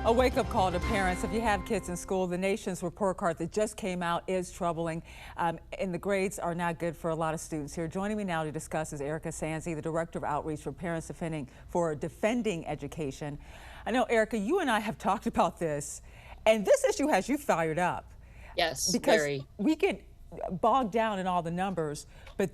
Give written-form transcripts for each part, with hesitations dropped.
A wake-up call to parents. If you have kids in school, the nation's report card that just came out is troubling, and the grades are not good for a lot of students here. Joining me now to discuss is Erika Sanzi, the Director of Outreach for Parents Defending Education. I know, Erika, you and I have talked about this, and this issue has you fired up. Yes, because very. we get bogged down in all the numbers, but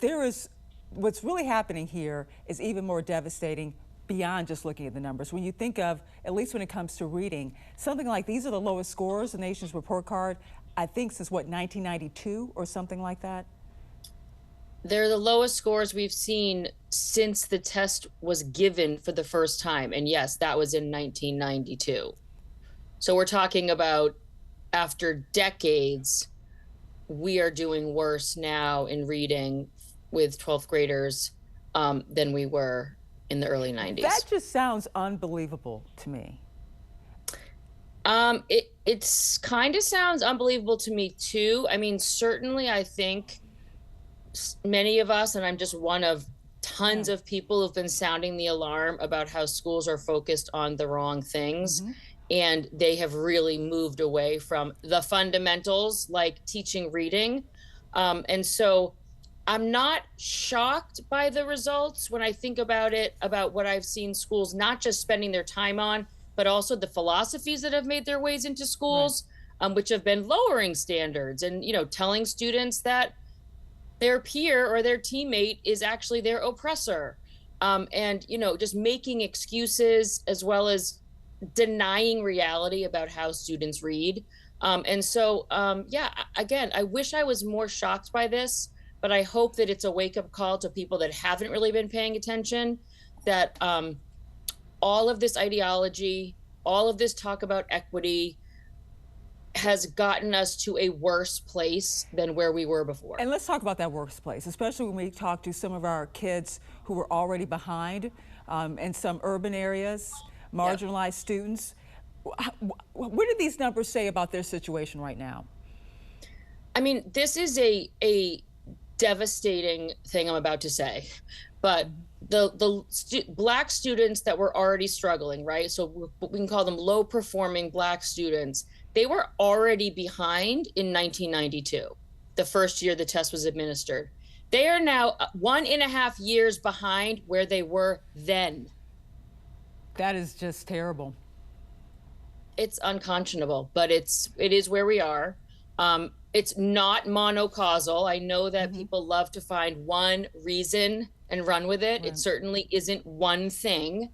what's really happening here is even more devastating beyond just looking at the numbers. When you think of, at least when it comes to reading, something like these are the lowest scores, the nation's report card, I think since what, 1992 or something like that? They're the lowest scores we've seen since the test was given for the first time. And yes, that was in 1992. So we're talking about after decades, we are doing worse now in reading with 12th graders than we were in the early 90s. That just sounds unbelievable to me. It's kind of sounds unbelievable to me too. I mean, certainly I think many of us, and I'm just one of tons of people who've been sounding the alarm about how schools are focused on the wrong things. And they have really moved away from the fundamentals like teaching reading. And so I'm not shocked by the results when I think about it, about what I've seen schools not just spending their time on, but also the philosophies that have made their ways into schools, which have been lowering standards and, telling students that their peer or their teammate is actually their oppressor. And, just making excuses as well as denying reality about how students read. Again, I wish I was more shocked by this, but I hope that it's a wake-up call to people that haven't really been paying attention, that all of this ideology, all of this talk about equity has gotten us to a worse place than where we were before. And let's talk about that worse place, especially when we talk to some of our kids who were already behind in some urban areas, marginalized students. What do these numbers say about their situation right now? I mean, this is a devastating thing I'm about to say, but the Black students that were already struggling, right? So we can call them low performing Black students. They were already behind in 1992, the first year the test was administered. They are now 1.5 years behind where they were then. That is just terrible. It's unconscionable, but it is where we are. It's not monocausal. I know that people love to find one reason and run with it. It certainly isn't one thing,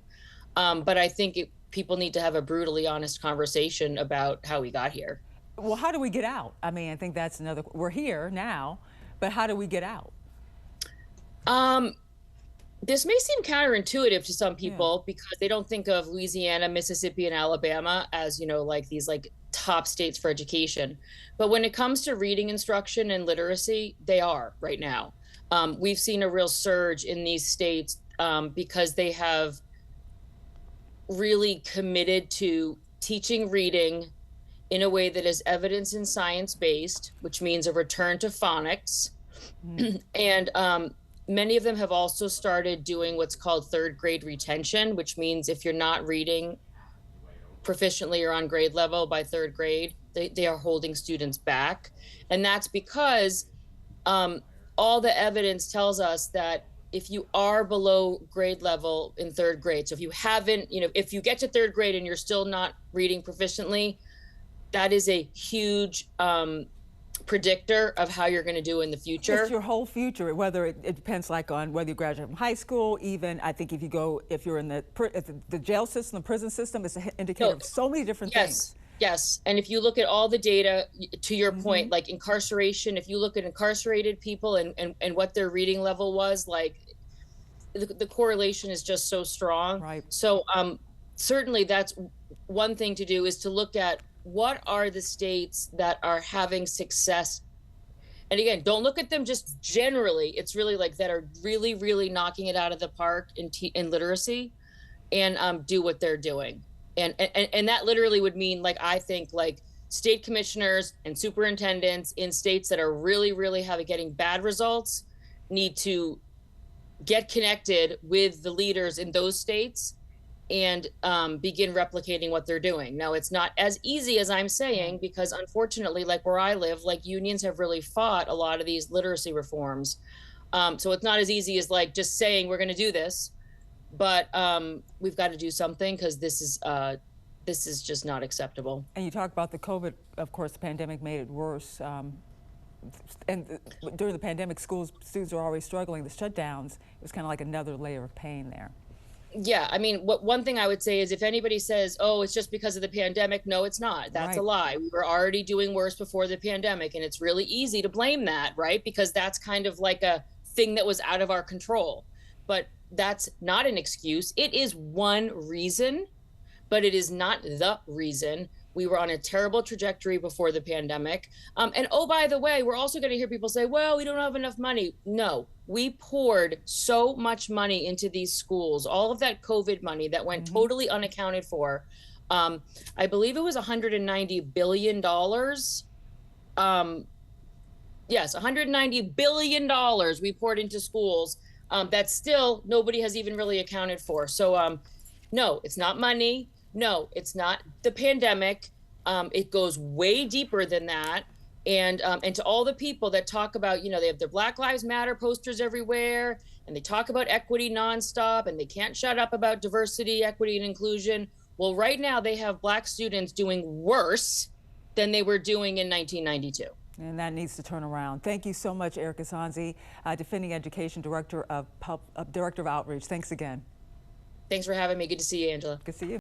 but I think people need to have a brutally honest conversation about how we got here. Well, how do we get out? I mean, I think that's we're here now, but how do we get out? This may seem counterintuitive to some people because they don't think of Louisiana, Mississippi, and Alabama as, like these top states for education. But when it comes to reading instruction and literacy, they are right now. We've seen a real surge in these states because they have really committed to teaching reading in a way that is evidence and science-based, which means a return to phonics. And many of them have also started doing what's called third grade retention, which means if you're not reading proficiently or on grade level by third grade, they are holding students back. And that's because all the evidence tells us that if you are below grade level in third grade, so if you haven't, if you get to third grade and you're still not reading proficiently, that is a huge predictor of how you're going to do in the future. It's your whole future, whether it depends on whether you graduate from high school, even I think if you're in the jail system, the prison system, it's an indicator of so many different things. Yes, and if you look at all the data, to your point, like incarceration, if you look at incarcerated people and what their reading level was, the correlation is just so strong. Right. So certainly that's one thing to do, is to look at what are the states that are having success. And again, don't look at them just generally. It's really that are really, really knocking it out of the park in literacy, and do what they're doing. And that literally would mean, I think, state commissioners and superintendents in states that are really, really getting bad results need to get connected with the leaders in those states and begin replicating what they're doing. Now, it's not as easy as I'm saying, because unfortunately, like where I live, like unions have really fought a lot of these literacy reforms. So it's not as easy as like just saying we're going to do this, but we've got to do something, because this is just not acceptable. And you talk about the COVID, of course, the pandemic made it worse. And during the pandemic, students were already struggling. The shutdowns, it was kind of like another layer of pain there. Yeah, I mean, one thing I would say is if anybody says, oh, it's just because of the pandemic, no, it's not. That's a lie. We were already doing worse before the pandemic, and it's really easy to blame that, right? Because that's kind of like a thing that was out of our control. But that's not an excuse. It is one reason, but it is not the reason. We were on a terrible trajectory before the pandemic. And oh, by the way, we're also going to hear people say, well, we don't have enough money. No, we poured so much money into these schools, all of that COVID money that went totally unaccounted for. I believe it was $190 billion. Yes, $190 billion we poured into schools that still nobody has even really accounted for. So no, it's not money. No, it's not the pandemic. It goes way deeper than that. And to all the people that talk about, you know, they have their Black Lives Matter posters everywhere, and they talk about equity nonstop, and they can't shut up about diversity, equity, and inclusion. Well, right now they have Black students doing worse than they were doing in 1992. And that needs to turn around. Thank you so much, Erika Sanzi, Defending Education Director of Outreach. Thanks again. Thanks for having me. Good to see you, Angela. Good to see you.